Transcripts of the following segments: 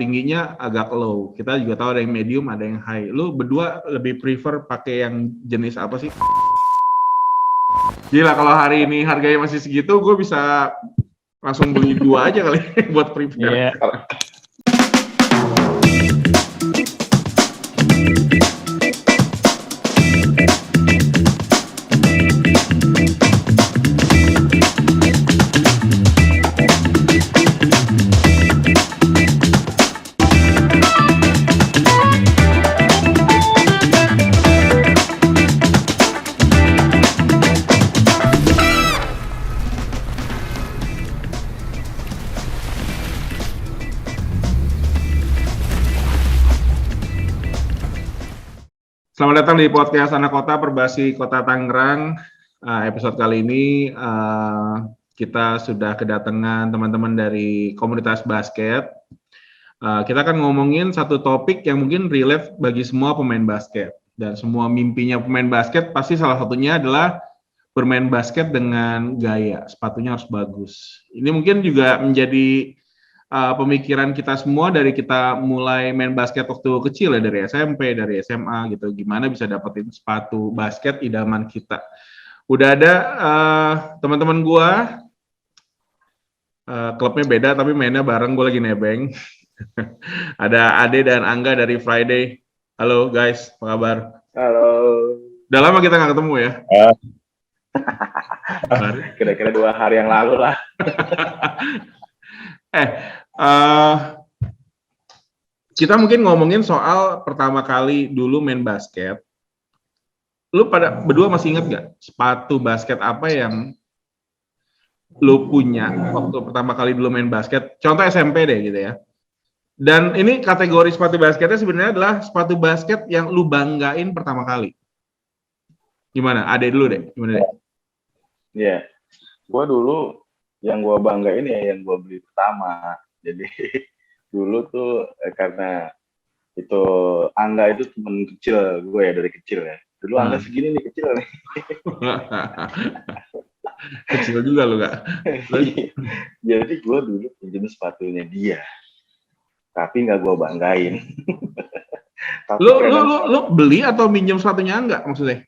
tingginya agak low. Kita juga tahu ada yang medium, ada yang high. Lu berdua lebih prefer pakai yang jenis apa sih? Gila, kalau hari ini harganya masih segitu, gue bisa langsung beli 2 aja kali buat prepare. Iya. Selamat datang di podcast Anak Kota Perbasi Kota Tangerang. Episode kali ini kita sudah kedatangan teman-teman dari komunitas basket. Kita akan ngomongin satu topik yang mungkin relate bagi semua pemain basket. Dan semua mimpinya pemain basket pasti salah satunya adalah bermain basket dengan gaya. Sepatunya harus bagus. Ini mungkin juga menjadi pemikiran kita semua dari kita mulai main basket waktu kecil ya, dari SMP, dari SMA gitu, gimana bisa dapetin sepatu basket idaman kita. Udah ada teman-teman gua, klubnya beda tapi mainnya bareng, gua lagi nebeng. Ada Ade dan Angga dari Friday. Halo guys, apa kabar? Halo. Udah lama kita nggak ketemu ya? Kira-kira 2 hari yang lalu lah. Kita mungkin ngomongin soal pertama kali dulu main basket. Lu pada berdua masih inget gak sepatu basket apa yang lu punya waktu pertama kali dulu main basket? Contoh SMP deh gitu ya. Dan ini kategori sepatu basketnya sebenarnya adalah sepatu basket yang lu banggain pertama kali. Gimana? Ade dulu deh. Gimana deh? Iya. Gua dulu yang gua banggain ya yang gua beli pertama. Jadi dulu tuh karena itu Angga itu temen kecil gue ya dari kecil ya. Dulu Angga segini nih kecil nih. Kecil juga lu gak? Jadi gue dulu pinjem sepatunya dia. Tapi nggak gue banggain. Lu beli atau minjem sepatunya Angga maksudnya?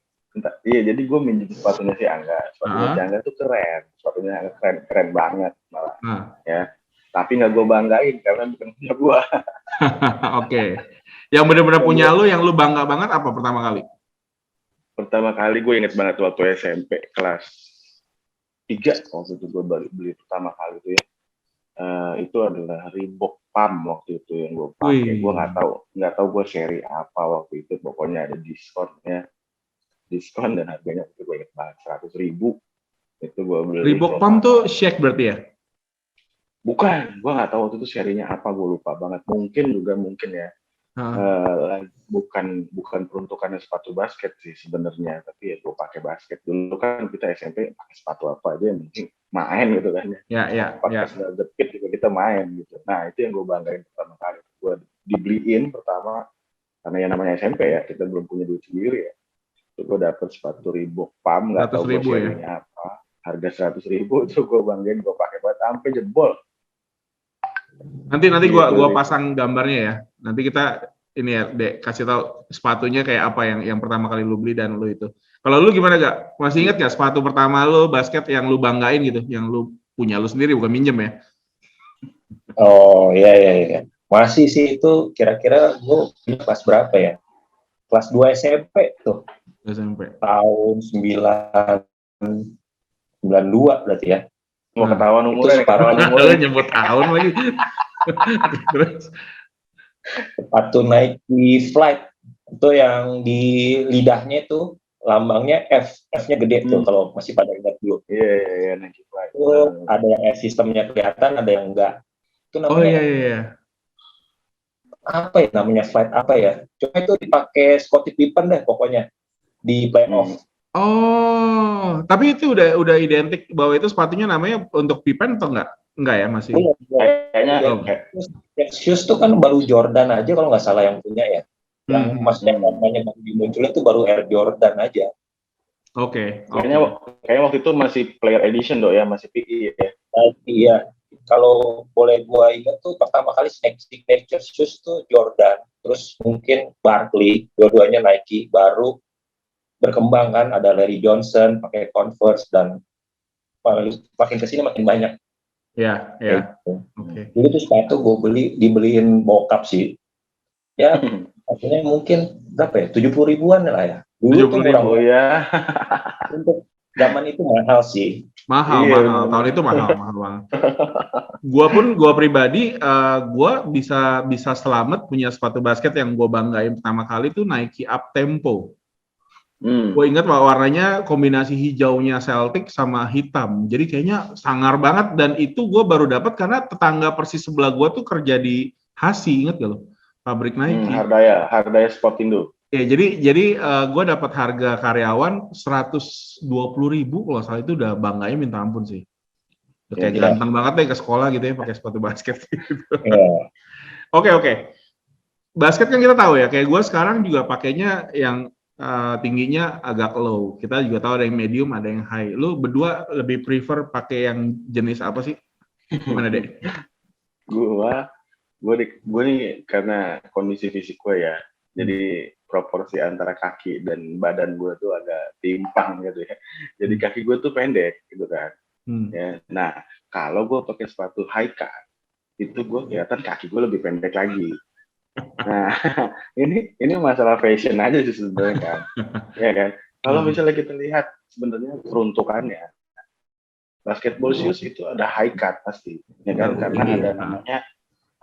Iya, jadi gue minjem sepatunya si Angga. Sepatunya si Angga tuh keren. Sepatunya keren banget malah. Ya. Tapi nggak gue banggain karena bukan punya gue. Oke. Yang benar-benar punya lu, yang lu bangga banget apa pertama kali? Pertama kali gue inget banget waktu SMP kelas 3 waktu itu gue beli pertama kali itu ya. Itu adalah Reebok Pump waktu itu yang gue pakai. Gue nggak tahu gue seri apa waktu itu. Pokoknya ada diskon dan harganya itu gue inget banget 100.000. Itu gue beli. Reebok Pump tuh Shake berarti ya? Bukan, gue nggak tahu waktu itu serinya apa, gue lupa banget. Mungkin ya, bukan peruntukannya sepatu basket sih sebenarnya, tapi ya gue pakai basket. Dulu kan kita SMP pakai sepatu apa aja yang penting main gitu kan ya. Pakai sandal jepit juga kita main gitu. Nah itu yang gue banggain pertama kali. Gue dibeliin pertama karena yang namanya SMP ya, kita belum punya duit sendiri ya. Itu gue dapet sepatu Reebok Pump, nggak tahu gue serinya apa. Harga 100.000 itu gue banggain, gue pakai buat sampai jebol. Nanti gua pasang gambarnya ya. Nanti kita ini ya, Dek, kasih tahu sepatunya kayak apa yang pertama kali lu beli dan lu itu. Kalau lu gimana gak? Masih ingat gak sepatu pertama lu basket yang lu banggain gitu, yang lu punya lu sendiri bukan minjem ya? Oh iya. Masih sih itu kira-kira gua kelas berapa ya? Kelas 2 SMP tuh. SMP. Tahun 92 berarti ya. Mau ketahuan umurnya Lu nyebut tahun lagi. Terus sepatu Nike Flight itu yang di lidahnya itu lambangnya F-nya gede tuh kalau masih pada ingat dulu. Iya, Nike Flight. Itu ada yang sistemnya kelihatan, ada yang enggak. Itu namanya. Oh iya. Apa ya namanya Flight apa ya? Cuma itu dipakai Scottie Pippen deh pokoknya di playoff. Oh, tapi itu udah identik bahwa itu sepatunya namanya untuk Pippen atau enggak? Enggak ya, masih. Kayaknya shoes tuh kan baru Jordan aja kalau nggak salah yang punya ya. Yang maksudnya namanya baru dimunculin tuh baru Air Jordan aja. Oke. Kayaknya waktu itu masih player edition ya, masih PE ya. Iya, Kalau boleh gua ingat tuh pertama kali signature shoes tuh Jordan, terus mungkin Barkley, dua-duanya Nike, baru berkembang kan ada Larry Johnson pakai Converse dan makin kesini makin banyak. Ya, ya. Oke. Dulu tuh sepatu gue dibeliin bokap sih. Ya, akhirnya mungkin berapa ya? 70 ribuan lah ya. Dulu tuh murah ya. Untuk zaman itu mahal sih. Mahal. Tahun itu mahal banget. Gua pribadi, gua bisa selamat punya sepatu basket yang gua banggain pertama kali tuh Nike Up Tempo. Gue ingat warnanya kombinasi hijaunya Celtic sama hitam, jadi kayaknya sangar banget. Dan itu gue baru dapat karena tetangga persis sebelah gue tuh kerja di Hasi, inget gak lo? Pabrik Nike. Hardaya Sportindo. Ya, jadi gue dapat harga karyawan 120.000 kalau salah, itu udah bangganya minta ampun sih. Kayak ganteng banget deh ke sekolah gitu ya pakai sepatu basket. Gitu. Oke. Basket kan kita tahu ya, kayak gue sekarang juga pakainya yang tingginya agak low. Kita juga tahu ada yang medium, ada yang high. Lu berdua lebih prefer pakai yang jenis apa sih? Gimana deh? Gue nih karena kondisi fisik gue ya, jadi proporsi antara kaki dan badan gue tuh agak timpang gitu ya. Jadi kaki gue tuh pendek gitu kan. Ya, nah kalau gue pakai sepatu high cut, itu gue kelihatan kaki gue lebih pendek lagi. Nah, ini masalah fashion aja sih sebenarnya kan. Ya kan. Kalau misalnya kita lihat sebenarnya peruntukannya, basketball shoes itu ada high cut pasti, ya kan? Karena ada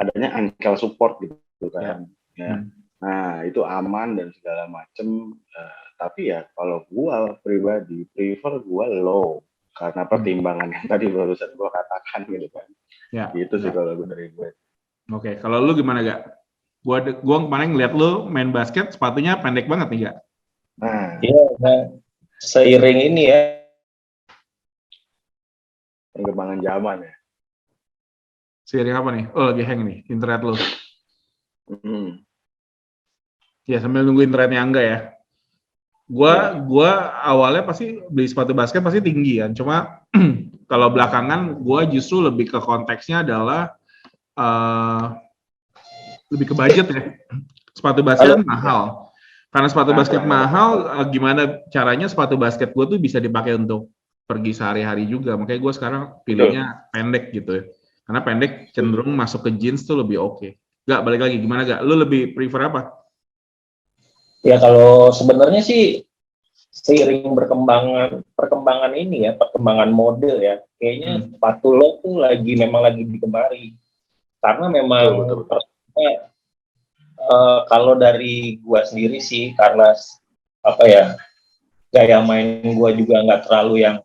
adanya ankle support gitu kan. Ya. Nah, itu aman dan segala macem. Tapi ya kalau gua pribadi prefer gua low karena pertimbangan yang tadi barusan gua katakan gitu kan. Ya. Itu sih kalau dari gue. Oke, kalau lu gimana gak? Gua kemarin ngeliat lu main basket sepatunya pendek banget nih gak? Iya, seiring ini ya. Perkembangan zaman ya. Seiring apa nih? Oh lagi hang nih, internet lu. Ya sambil nunggu internetnya Angga ya. Gua awalnya pasti beli sepatu basket pasti tinggi kan. Cuma kalau belakangan gua justru lebih ke konteksnya adalah lebih ke budget ya. Sepatu basket kan mahal. Karena sepatu basket mahal, gimana caranya sepatu basket gue tuh bisa dipakai untuk pergi sehari-hari juga. Makanya gue sekarang pilihnya pendek gitu ya. Karena pendek cenderung masuk ke jeans tuh lebih oke. Gak, balik lagi, gimana gak? Lu lebih prefer apa? Ya kalau sebenarnya sih seiring perkembangan ini ya, perkembangan model ya, kayaknya sepatu lo tuh memang lagi digemari. Karena memang kalau dari gua sendiri sih, karena apa ya, gaya main gua juga nggak terlalu yang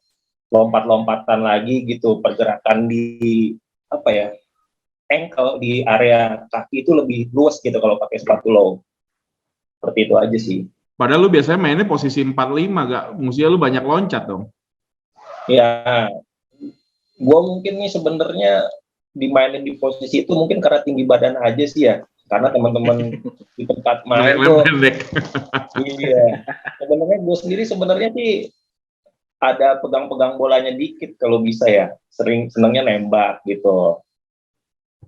lompat-lompatan lagi gitu, pergerakan di apa ya, ankle di area kaki itu lebih luas gitu kalau pakai sepatu low. Seperti itu aja sih. Padahal lu biasanya mainnya posisi 45, gak? Mestinya lu banyak loncat dong. Ya, gua mungkin nih sebenarnya dimainin di posisi itu mungkin karena tinggi badan aja sih ya. Karena teman-teman di tempat main tuh, iya. Sebenarnya gue sendiri sebenarnya sih ada pegang-pegang bolanya dikit kalau bisa ya. Senengnya nembak gitu.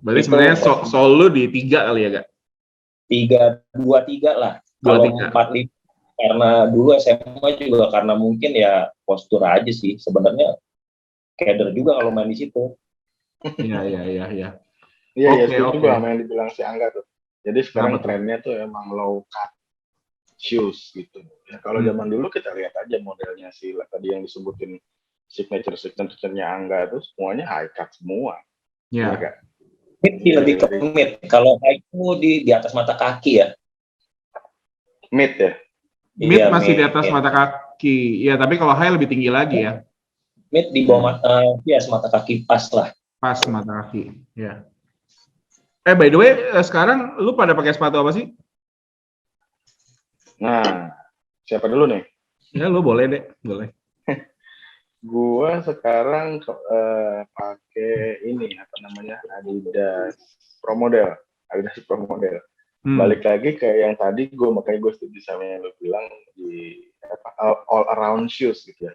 Berarti sebenarnya soal lu di 3 kali ya, Gak? 2-3 lah. Kalau 4-5 karena dulu SMA juga karena mungkin ya postur aja sih. Sebenarnya keder juga kalau main di situ. Iya. Iya, setuju sama yang dibilang si Angga tuh. Jadi sekarang trennya tuh emang low cut shoes gitu. Ya kalau zaman dulu kita lihat aja modelnya sih tadi yang disebutin signature-nya Angga itu semuanya high cut semua. Iya. Mid lebih ke mid. Kalau high itu di atas mata kaki ya. Mid ya? Mid masih di atas mata kaki. Ya, tapi kalau high lebih tinggi lagi ya. Mid di bawah mata kaki pas lah. Pas mata kaki, ya. By the way, sekarang lu pada pakai sepatu apa sih? Nah, siapa dulu nih? Ya, lu boleh deh, boleh. Gua sekarang pakai ini apa namanya Adidas Pro Model. Balik lagi ke yang tadi makanya gue setuju sama yang lu bilang di all around shoes gitu ya.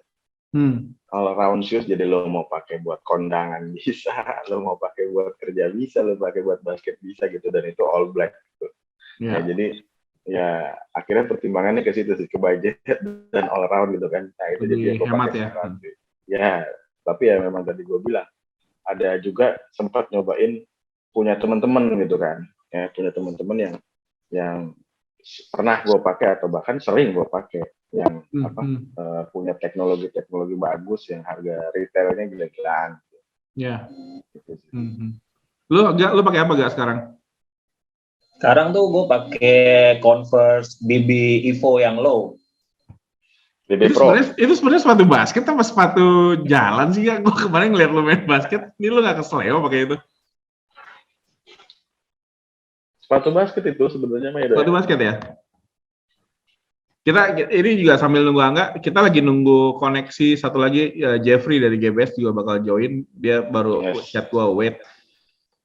All round shoes, jadi lo mau pakai buat kondangan bisa, lo mau pakai buat kerja bisa, lo pakai buat basket bisa gitu, dan itu all black gitu. Ya, jadi ya akhirnya pertimbangannya ke situ sih, ke budget dan all round gitu kan. Nah itu jadi gue pakai sepatu. Ya, tapi ya memang tadi gue bilang ada juga sempat nyobain punya teman-teman gitu kan, ya punya teman-teman yang pernah gue pakai atau bahkan sering gue pakai yang punya teknologi bagus yang harga retailnya gila-gilaan. Ya. Gitu. Lu pakai apa gak sekarang? Sekarang tuh gue pakai Converse BB Evo yang low. BB Pro. Itu sebenarnya sepatu basket apa sepatu jalan sih ya? Gue kemarin ngeliat lu main basket, ini lu gak keseleo pakai itu? Sepatu basket itu sebenarnya mah ya. Sepatu basket ya? Kita ini juga sambil nunggu Angga, kita lagi nunggu koneksi satu lagi, Jeffrey dari GBS juga bakal join, dia baru chat gua wait.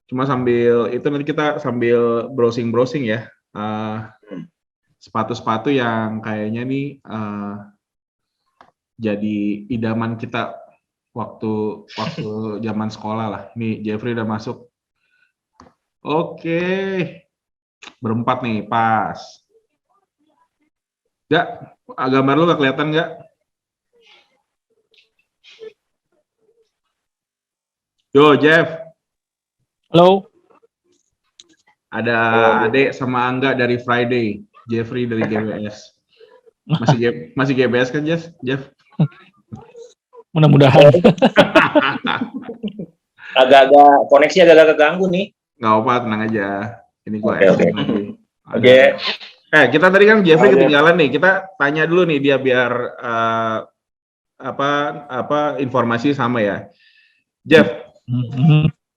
Cuma sambil itu nanti kita sambil browsing ya, sepatu-sepatu yang kayaknya nih jadi idaman kita waktu zaman sekolah lah. Nih Jeffrey udah masuk. Oke, berempat nih, pas. Gak, gambar lu gak kelihatan gak? Yo, Jeff. Halo. Ada Ade sama Angga dari Friday, Jeffrey dari GBS. Masih GBS kan, Jeff? Mudah-mudahan. Agak-agak koneksi agak-agak keganggu nih. Nggak apa, tenang aja. Ini gua okay. lagi. Oke. Kita tadi kan Jeffrey ketinggalan nih. Kita tanya dulu nih dia biar informasi sama ya. Jeff,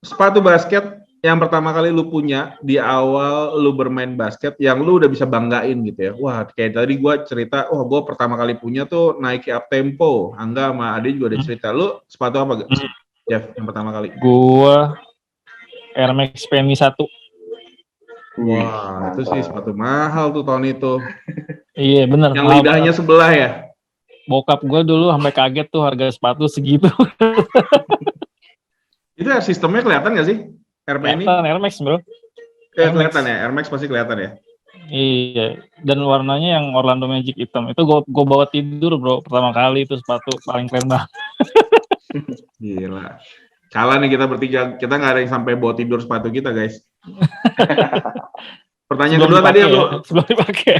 sepatu basket yang pertama kali lu punya di awal lu bermain basket yang lu udah bisa banggain gitu ya. Wah, kayak tadi gua cerita, gue pertama kali punya tuh Nike Uptempo. Angga sama Ade juga ada cerita. Lu sepatu apa, Jeff, yang pertama kali? Gua Air Max PMI 1. Wah, itu sih sepatu mahal tuh tahun itu. Iya, bener. Yang lidahnya sebelah ya? Bokap gue dulu sampai kaget tuh harga sepatu segitu. Itu ya sistemnya kelihatan nggak sih? RP ini? Air Max, bro. Kelihatan ya? Air Max pasti kelihatan ya? Iya, dan warnanya yang Orlando Magic hitam. Itu gue bawa tidur, bro. Pertama kali itu sepatu paling keren banget. Gila. Kalah nih kita bertiga, kita nggak ada yang sampai bawa tidur sepatu kita, guys. Pertanyaan kedua tadi aku sebelum dipakai.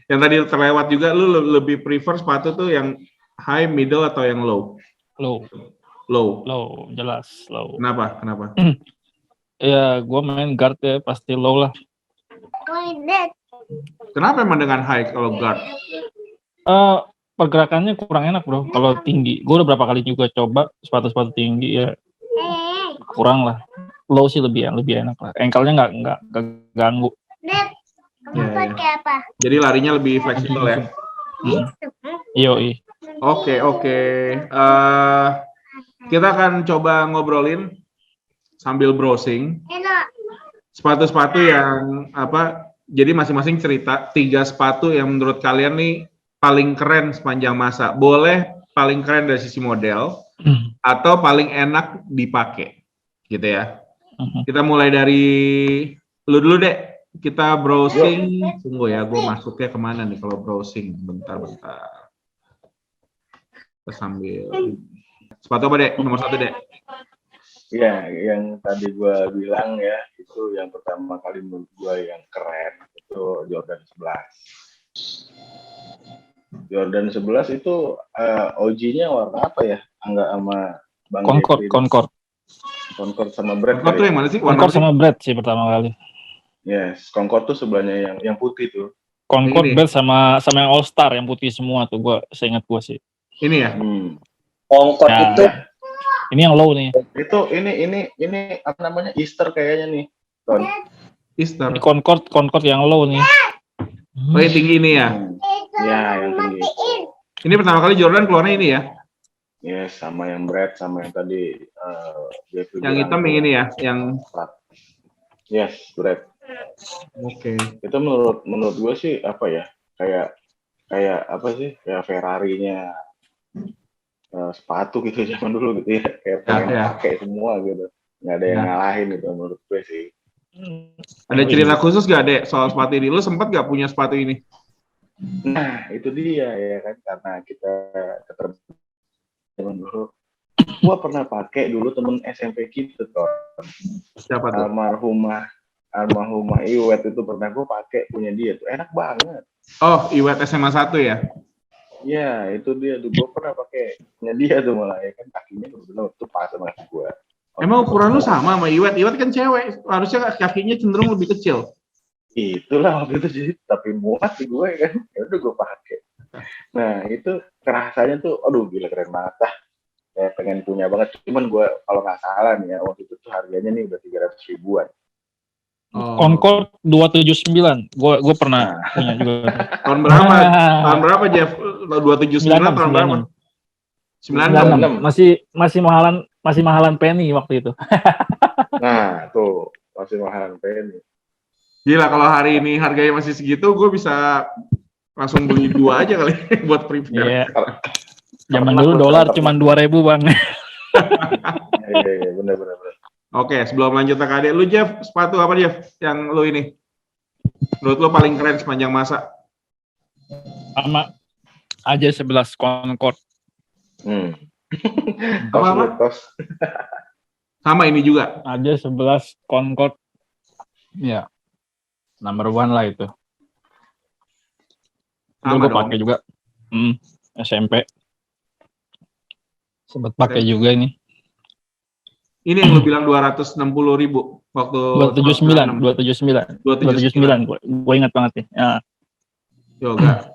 Yang tadi terlewat juga, lu lebih prefer sepatu tuh yang high, middle atau yang low? Low, jelas low. Kenapa? Ya, gue main guard ya, pasti low lah. Kenapa emang dengan high kalau guard? Pergerakannya kurang enak, bro. Kalau tinggi, gue udah berapa kali juga coba sepatu-sepatu tinggi ya, kurang lah. Low sih lebih enak lah. Ankle-nya nggak ganggu. Ya. Jadi larinya lebih fleksibel ya. Yoi. Oke. Kita akan coba ngobrolin sambil browsing. Sepatu-sepatu yang jadi masing-masing cerita 3 sepatu yang menurut kalian nih paling keren sepanjang masa. Boleh paling keren dari sisi model atau paling enak dipakai, gitu ya. Kita mulai dari lu dulu deh. Kita browsing. Tunggu ya, gue masuknya kemana nih kalau browsing? Bentar. Kita sambil. Sepatu apa deh? Nomor 1 deh. Iya, yang tadi gue bilang ya, itu yang pertama kali menurut gue yang keren itu Jordan 11. Jordan 11 itu OG-nya warna apa ya? Angga sama Bang Concord sama Brad. Concord tuh yang mana sih? Concord sama Brad sih pertama kali. Yes, Concord tuh sebelahnya yang putih tuh. Concord Brad sama yang All Star yang putih semua tuh, seingat gue sih. Ini ya? Concord itu. Ini yang low nih. Itu ini apa namanya? Easter kayaknya nih. Easter. Ini Concord yang low nih. Oh, yang tinggi ini ya? Ya, yang tinggi. Ini pertama kali Jordan keluarnya ini ya? Yes, sama yang Brad, sama yang tadi yang hitam yang ini ya? Yang yes, Brad. Oke. Itu menurut gue sih apa ya? Kayak apa sih? Kayak Ferrari-nya sepatu gitu zaman dulu gitu ya, kayak pengen pakai semua gitu, nggak ada yang ngalahin gitu menurut gue sih. Ada cerita khusus gak Dek soal sepatu ini? Lu sempat gak punya sepatu ini? Nah itu dia ya kan, karena kita zaman dulu, gue pernah pakai dulu temen SMP gitu tuh. Siapa tuh? Almarhumah Iwet itu pernah gue pakai punya dia tuh, enak banget. Oh, Iwet SMA 1 ya? Iya, itu dia tuh, gue pernah pakai punya dia tuh malah ya kan, kakinya benar-benar tuh pas sama gue. Emang ukuran lu sama Iwet? Iwet kan cewek, harusnya kakinya cenderung lebih kecil. Itulah waktu itu sih, tapi muat sih gue kan, ya udah gue pakai. Nah itu kerasanya tuh, aduh gila keren banget dah. Saya pengen punya banget, cuman gue kalau nggak salah nih ya, waktu itu tuh harganya nih udah 300 ribuan. Concord 279, gue pernah punya juga. Tahun berapa? Tahun berapa Jeff? 279 tahun berapa? 96. Masih mahalan penny waktu itu. Nah tuh masih mahalan penny. Gila kalau hari ini harganya masih segitu, gue bisa langsung beli 2 aja kali buat prepare. Iya. Zaman dulu dolar cuma 2.000 bang. Iya benar. Oke, sebelum lanjut ke adik lu Jeff, sepatu apa Jeff yang lu ini? Menurut lu paling keren sepanjang masa? Sama aja 11 Concord. Apa? Sama ini juga? Aja 11 Concord. Ya, number 1 lah itu. Gue pakai juga. SMP. Sempat pakai juga ini. Ini yang lu bilang 260 ribu waktu 279. Gue ingat banget nih. Ya. Yoga.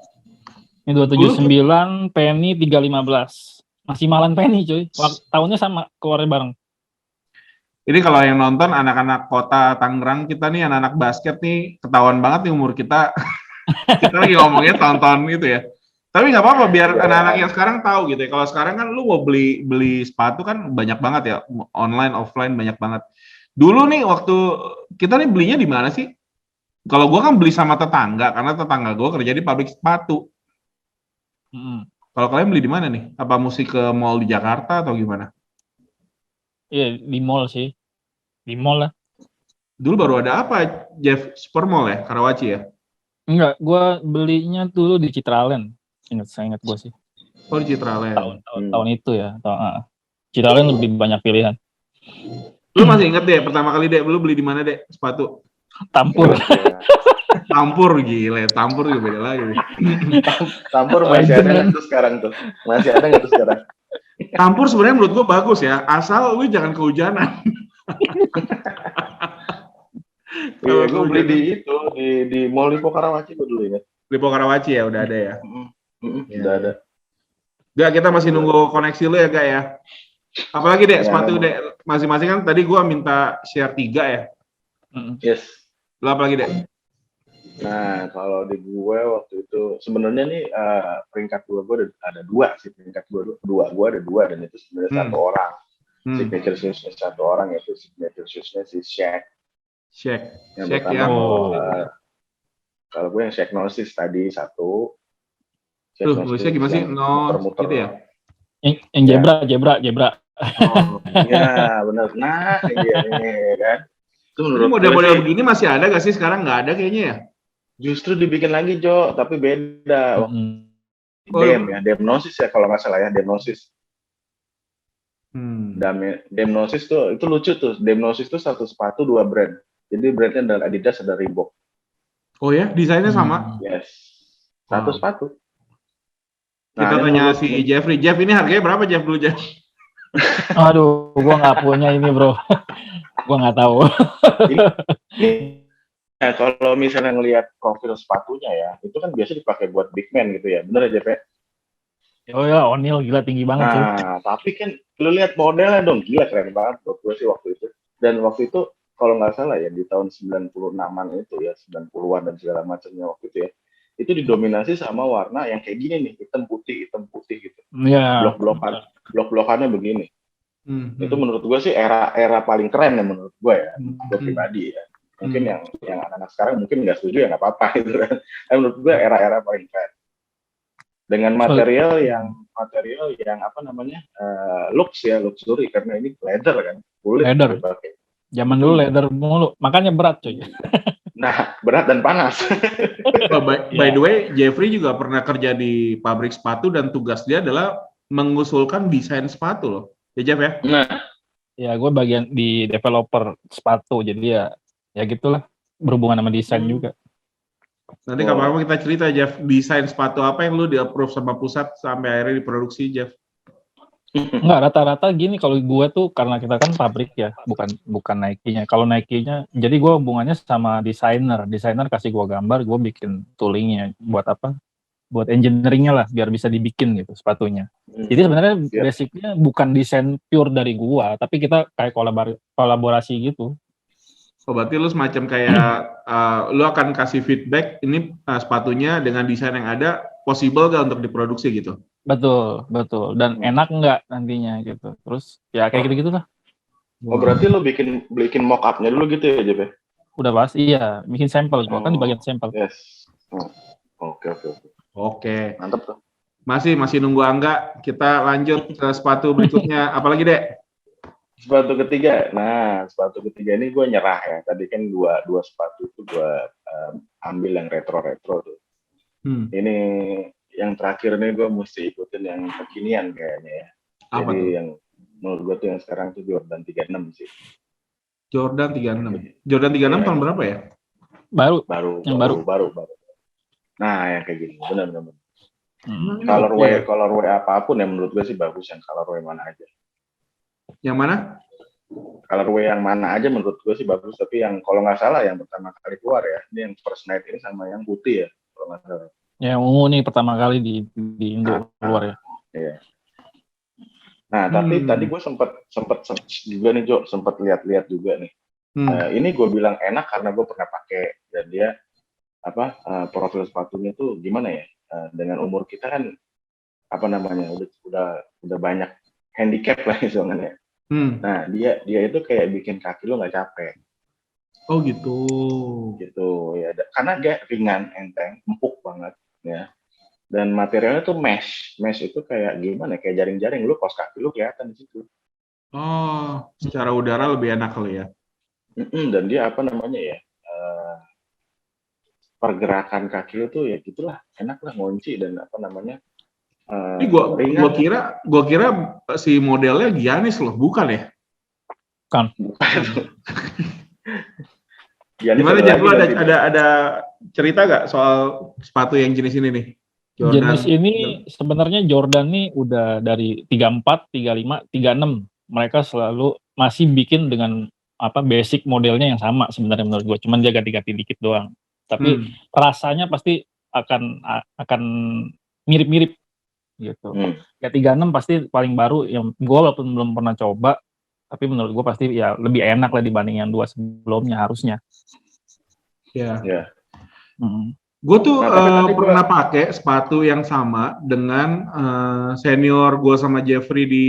Ini 279, penny 315. Masih mahalan penny cuy. Tahunnya sama, keluarnya bareng. Ini kalau yang nonton anak-anak kota Tangerang kita nih, anak-anak basket nih, ketahuan banget nih umur kita. Kita lagi ngomongnya tahun-tahun gitu ya. Tapi nggak apa-apa, biar anak-anak yang sekarang tahu gitu ya. Kalau sekarang kan lu mau beli sepatu kan banyak banget ya, online, offline banyak banget. Dulu nih waktu kita nih belinya di mana sih? Kalau gua kan beli sama tetangga, karena tetangga gua kerja di pabrik sepatu. Kalau kalian beli di mana nih? Apa mesti ke mall di Jakarta atau gimana? Iya, di mall sih. Di mall lah. Dulu baru ada apa, Jeff? Supermall ya? Karawaci ya? Enggak, gua belinya dulu di Citraland. Saya ingat gue sih. Oh di Citraland. Tahun itu ya. Citraland lebih banyak pilihan. Lu masih inget deh pertama kali deh lu beli di mana deh sepatu? Tampur. Tampur gile, Tampur juga beda lagi. Tampur masih ada nggak tuh sekarang tuh? Masih ada nggak tuh sekarang? Tampur sebenarnya menurut gua bagus ya, asal lu jangan kehujanan. Iya, gue beli di itu di Mall Lipo Karawaci gue dulu ingat. Lipo Karawaci ya udah ada ya. Udah ada. Gak, kita masih nunggu koneksi lu ya Gak ya. Apalagi deh sepatu deh masing-masing kan tadi gua minta share 3 ya. Yes. Lu apalagi deh? Nah kalau di gue waktu itu sebenarnya nih peringkat gue ada 2 sih, peringkat gue ada 2 dan itu sebenarnya 1 orang. Signature shoes-nya 1 orang, yaitu signature shoes-nya si Shaq. Yang pertama kalau gue yang Shaq Gnosis tadi 1. Tulisnya gimana sih? Muter-muter gitu ya? Yang zebra. Oh, iya benar. Nah, iya nih kan. Itu menurut model-model begini masih ada gak sih sekarang? Nggak ada kayaknya ya? Justru dibikin lagi Jo, tapi beda. Demnosis ya kalau nggak salah ya, Demnosis. Demnosis tuh itu lucu tuh. Demnosis tuh 1 sepatu 2 brand. Jadi brandnya ada Adidas, ada Reebok. Oh ya, desainnya sama? Yes. 1 sepatu. Kita tanya si Jeffrey. Jeff ini harganya berapa Jeff dulu Jeff? Aduh, gua nggak punya ini bro. Gua nggak tahu. Nah, kalau misalnya ngelihat profil sepatunya ya, itu kan biasa dipakai buat big man gitu ya, bener ya Jeff? Oh ya, O'Neal gila tinggi banget tuh. Nah, tapi kan lu lihat modelnya dong, gila keren banget buat gue sih waktu itu. Dan waktu itu kalau nggak salah ya di tahun 96-an itu ya, 90-an dan segala macamnya waktu itu ya, itu didominasi sama warna yang kayak gini nih, hitam putih gitu. Iya. Blok-blokannya begini. Itu menurut gue sih era paling keren ya menurut gue ya, gue pribadi ya. Mungkin yang anak-anak sekarang mungkin nggak setuju ya nggak apa-apa gitu kan. Tapi menurut gue era paling keren. Dengan material yang material yang luxury karena ini leather kan, kulit. Leather. Zaman dulu leather mulu, makanya berat coy. Nah, berat dan panas. By the way, Jeffrey juga pernah kerja di pabrik sepatu dan tugas dia adalah mengusulkan desain sepatu loh. Ya Jeff ya? Nah, Ya gue bagian di developer sepatu, jadi ya gitulah, berhubungan sama desain juga. Nanti kapan-kapan kita cerita Jeff, desain sepatu apa yang lu di-approve sama pusat sampai akhirnya diproduksi Jeff? Enggak, rata-rata gini kalau gue tuh karena kita kan pabrik ya, bukan Nike-nya. Kalau Nike-nya, jadi gue hubungannya sama desainer kasih gue gambar, gue bikin toolingnya buat apa? Buat engineering-nya lah, biar bisa dibikin gitu sepatunya. Jadi sebenarnya basicnya bukan desain pure dari gue, tapi kita kayak kolaborasi gitu. Oh, berarti lu semacam kayak lu akan kasih feedback ini sepatunya dengan desain yang ada possible gak untuk diproduksi gitu? Betul. Dan enak nggak nantinya gitu. Terus ya kayak gitu-gitu lah. Oh, berarti lu bikin mock up-nya dulu gitu ya, Jeff? Udah pasti, iya. Bikin sampel gua kan di bagian sampel. Yes. Oke. Mantap tuh. Masih nunggu Angga. Kita lanjut ke sepatu berikutnya. Apalagi, Dek? Sepatu ketiga. Nah, sepatu ketiga ini gue nyerah ya. Tadi kan dua sepatu itu gue ambil yang retro tuh. Ini yang terakhir nih gue mesti ikutin yang kekinian kayaknya ya. Apa Jadi tuh? yang menurut gue tuh yang sekarang tuh Jordan 36 sih. Jordan 36. Jordan 36 tahun berapa ya? Baru. Nah, yang kayak gini. Benar. Colorway apapun yang menurut gue sih bagus, yang colorway mana aja. Yang mana? Colorway yang mana aja menurut gue sih bagus, tapi yang kalau nggak salah yang pertama kali keluar ya, ini yang First Night ini sama yang putih ya, kalau nggak salah. Ya, yang ungu nih pertama kali di Indo keluar ya. Iya. Nah, tapi tadi gue sempat juga nih Jo, sempat lihat-lihat juga nih. Ini gue bilang enak karena gue pernah pakai, dan dia profil sepatunya tuh gimana ya? Dengan umur kita kan udah banyak handicap lah istilahnya. Nah, dia itu kayak bikin kaki lo nggak capek. Oh gitu. Gitu ya. Karena dia ringan, enteng, empuk banget ya. Dan materialnya tuh mesh. Mesh itu kayak gimana? Kayak jaring-jaring, lu kaos kaki lu kelihatan di situ. Oh, secara udara lebih enak kali ya. Dan dia pergerakan kaki lu tuh ya gitulah, enak lah, ngunci dan Ini gua kira si modelnya Giannis loh, bukan ya? Bukan. Gimana Jack, lu ada cerita gak soal sepatu yang jenis ini nih? Jordan. Jenis ini sebenarnya Jordan nih udah dari 34, 35, 36. Mereka selalu masih bikin dengan basic modelnya yang sama sebenarnya menurut gue, cuman dia ganti-ganti dikit doang. Tapi rasanya pasti akan mirip-mirip gitu. Ya 36 pasti paling baru, yang gue walaupun belum pernah coba, tapi menurut gue pasti ya lebih enak lah dibanding yang dua sebelumnya harusnya. Ya. Gue tuh pernah pakai sepatu yang sama dengan senior gue sama Jeffrey di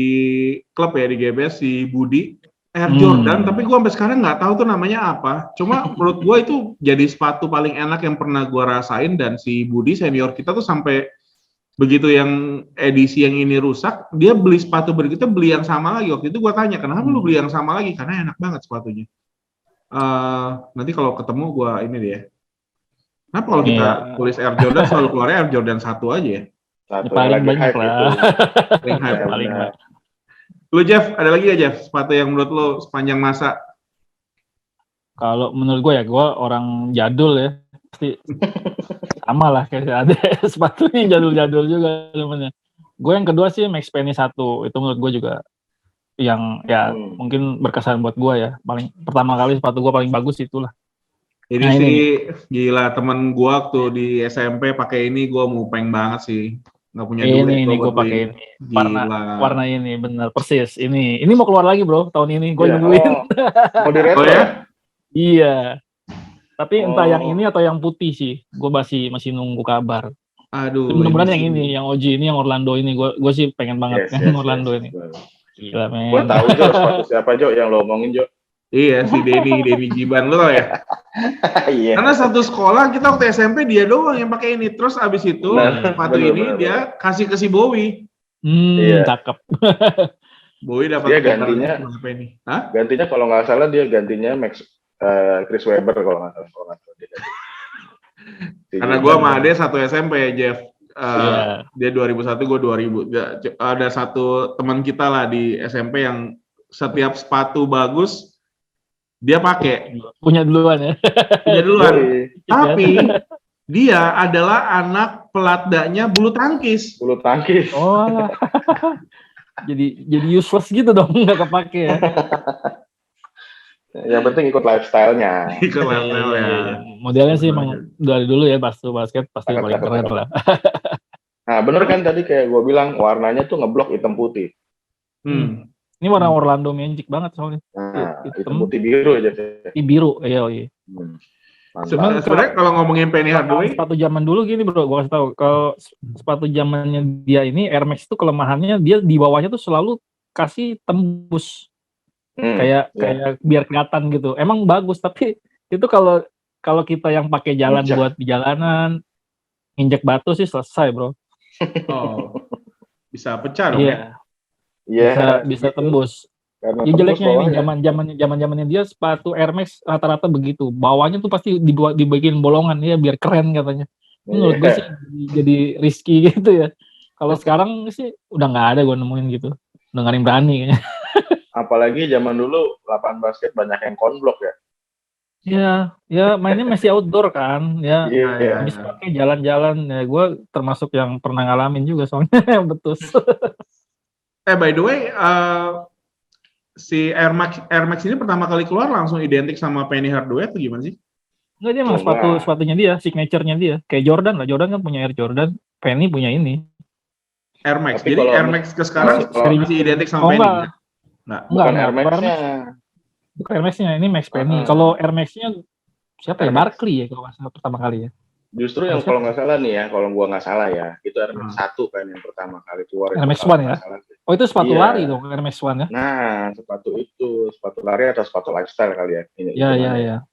klub ya, di GBS, si Budi, Air Jordan, tapi gue sampai sekarang nggak tahu tuh namanya apa. Cuma menurut gue itu jadi sepatu paling enak yang pernah gue rasain, dan si Budi senior kita tuh sampai begitu yang edisi yang ini rusak, dia beli sepatu berikutnya beli yang sama lagi. Waktu itu gue tanya, kenapa lu beli yang sama lagi? Karena enak banget sepatunya. Nanti kalau ketemu gue ini dia. Kenapa kalau kita tulis Air Jordan selalu keluarnya Air Jordan 1 aja ya? Paling banyak lah. Paling banyak. Lu Jeff, ada lagi gak Jeff sepatu yang menurut lu sepanjang masa? Kalau menurut gue orang jadul ya, pasti sama lah kayak ada sepatunya jadul-jadul juga namanya. Gue yang kedua sih Max Penny 1, itu menurut gue juga yang mungkin berkesan buat gue ya. Pertama kali sepatu gue paling bagus itulah. Ini sih gila, temen gue waktu di SMP pakai ini, gue mupeng banget sih. Nggak punya duit. Ini gue pakai ini. Warna ini bener persis. Ini mau keluar lagi bro tahun ini. Gue nungguin. Mau di retro ya? Iya. Tapi entah yang ini atau yang putih sih. Gue masih nunggu kabar. Aduh. Mudah-mudahan yang ini, yang OG ini, yang Orlando ini. Gue sih pengen banget Orlando ini. Gila men. Gue tahu Jo, sepatu siapa Jo yang lo omongin Jo? Iya, si Denny Jiban, lo tau ya? Iya. Karena satu sekolah kita waktu SMP dia doang yang pakai ini. Terus abis itu sepatu ini dia kasih ke si Bowie. Iya. Cakep. Bowie dapat Dia gantinya apa ini? Hah? Gantinya kalau nggak salah dia gantinya Chris Webber kalau nggak salah dia ganti. Karena gue sama Ade satu SMP ya, Jeff. Dia 2001, gue 2000. Ada satu teman kita lah di SMP yang setiap sepatu bagus dia pakai. Punya duluan ya. Punya duluan. Tapi dia adalah anak pelatdanya bulu tangkis. Bulu tangkis. Oh. jadi useless gitu dong, nggak kepake ya. Yang penting ikut lifestyle-nya. Ikut lifestyle-nya. Modelnya sih emang dari dulu ya basket pasti paling keren lah. Nah bener kan tadi kayak gue bilang warnanya tuh ngeblok hitam putih. Ini warna Orlando Magic banget soalnya. Nah, hitam putih biru aja. Biru, iya. Sebenarnya kalau ngomongin Penny Hardaway, sepatu zaman dulu gini bro, gue kasih tahu kalau sepatu zamannya dia ini Air Max itu kelemahannya dia di bawahnya tuh selalu kasih tembus, kayak biar kelihatan gitu. Emang bagus tapi itu kalau kita yang pakai jalan buat di jalanan injek batu sih selesai bro. Oh, bisa pecah dong ya? Iya. Bisa tembus. Ya jeleknya ini zamannya dia sepatu Air Max rata-rata begitu. Bawahnya tuh pasti dibikin bolongan ya biar keren katanya. Menurut gue sih jadi risky gitu ya. Kalau sekarang sih udah nggak ada gue nemuin gitu. Udah nggak ada yang berani kayaknya. Apalagi zaman dulu lapangan basket banyak yang konblok ya. Ya mainnya masih outdoor kan. Ya bisa pakai jalan-jalan. Ya gue termasuk yang pernah ngalamin juga soalnya betul. By the way, si Air Max ini pertama kali keluar langsung identik sama Penny Hardaway atau gimana sih? Enggak, dia emang sepatunya dia, signature-nya dia. Kayak Jordan lah, Jordan kan punya Air Jordan, Penny punya ini. Air Max. Jadi Air Max ke sekarang masih identik sama Penny? Enggak. Bukan Air Max-nya. Bukan Air Max-nya, ini Max Penny. Kalau Air Max-nya siapa ya? Barkley ya kalau nggak salah pertama kali ya. Justru yang kalau nggak salah nih ya, kalau gua nggak salah ya, itu Air Max 1 kan yang pertama kali keluar. Air Max 1 ya? Oh itu sepatu lari dong, Air Max 1 ya? Nah, sepatu lari atau sepatu lifestyle kali ya. Iya.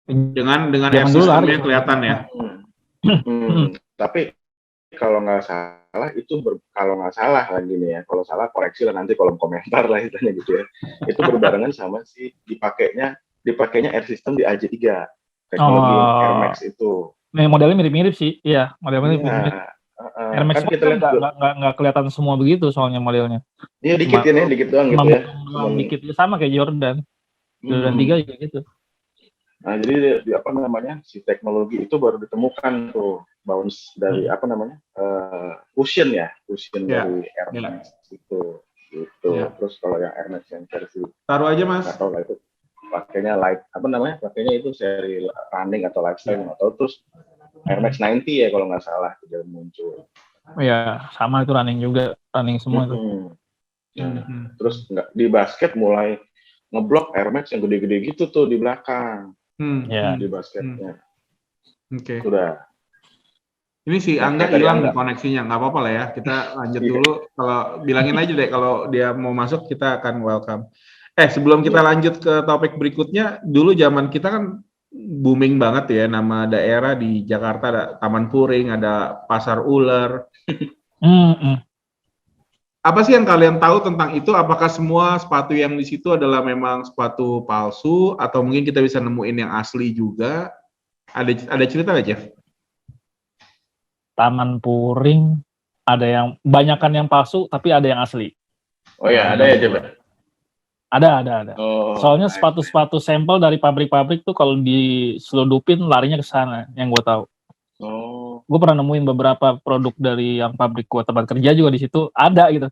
Dengan sistemnya kelihatan ya. Tapi kalau nggak salah itu kalau nggak salah lagi nih ya, kalau salah koreksi lah nanti kolom komentar lah istilahnya gitu ya. Itu berbarengan sama si dipakainya Air System di AJ3 teknologi Air Max itu. Modelnya mirip-mirip sih, iya modelnya mirip-mirip. Air Max kan nggak kelihatan semua begitu soalnya modelnya. Iya dikit ya, dikit doang gitu ya. Dikit sama kayak Jordan 3 juga gitu. Nah jadi si teknologi itu baru ditemukan tuh bounce dari cushion dari Air Max gitu. Terus kalau yang Air Max yang versi taruh aja mas. Atau itu pakainya pakainya itu seri running atau lifestyle atau terus Air Max 90 ya kalau nggak salah sudah muncul. Iya sama itu running semua itu. Terus di basket mulai ngeblok Air Max yang gede-gede gitu tuh di belakang. Di basketnya. Oke. Sudah. Ini si Angga hilang nih koneksinya, nggak apa-apa lah ya. Kita lanjut dulu. Kalau bilangin aja deh kalau dia mau masuk kita akan welcome. Sebelum kita lanjut ke topik berikutnya, dulu zaman kita kan booming banget ya nama daerah di Jakarta, ada Taman Puring, ada Pasar Ular. Apa sih yang kalian tahu tentang itu? Apakah semua sepatu yang di situ adalah memang sepatu palsu atau mungkin kita bisa nemuin yang asli juga? Ada cerita nggak, Jeff? Taman Puring ada yang banyakan yang palsu tapi ada yang asli. Oh ya, ada ya, Jeff. Ada. Soalnya sepatu-sepatu sampel dari pabrik-pabrik tuh kalau diseludupin larinya ke sana, yang gue tahu. Gue pernah nemuin beberapa produk dari yang pabrik gue tempat kerja juga di situ ada gitu.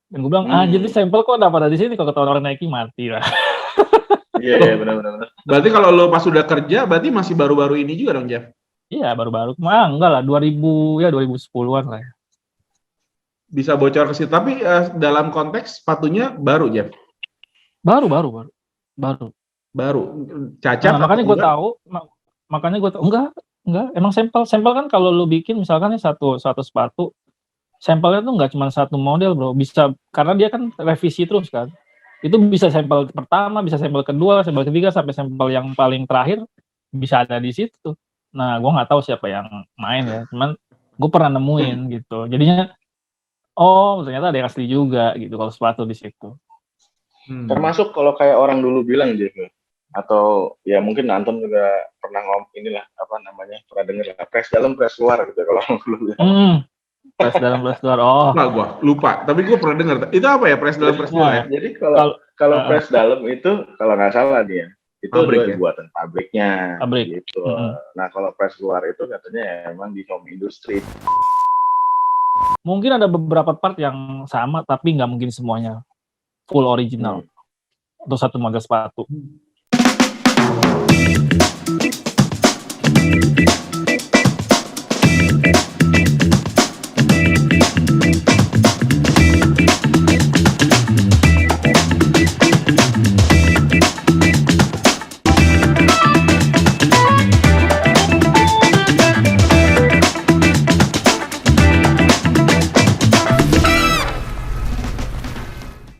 Dan gue bilang, jadi sampel kok dapat di sini, kalau ketahuan orang Nike mati lah. Iya, benar. Berarti kalau lo pas sudah kerja, berarti masih baru-baru ini juga dong, Jeff? Iya, baru-baru. Enggak lah, 2010-an lah ya. Bisa bocor ke situ, tapi dalam konteks sepatunya baru, Jeff? Baru. Cacat. Nah, makanya gue tahu, enggak, emang sampel kan kalau lu bikin misalkan satu sepatu, sampelnya tuh nggak cuma satu model bro, bisa karena dia kan revisi terus kan, itu bisa sampel pertama, bisa sampel kedua, sampel ketiga, sampai sampel yang paling terakhir bisa ada di situ. Nah, gue nggak tahu siapa yang main ya, cuman gue pernah nemuin gitu, jadinya oh ternyata ada yang asli juga gitu kalau sepatu di situ. Termasuk kalau kayak orang dulu bilang gitu, atau ya mungkin Anton juga pernah pernah dengar lah, press dalam press luar gitu kalau dulu. Press dalam press luar, oh. Nah, gue lupa, tapi gue pernah dengar. Itu apa ya press dalam press luar ya? Jadi kalau press dalam itu kalau nggak salah dia itu buatan pabriknya, gitu. Nah kalau press luar itu katanya emang di home industry. Mungkin ada beberapa part yang sama, tapi nggak mungkin semuanya full original untuk satu model sepatu.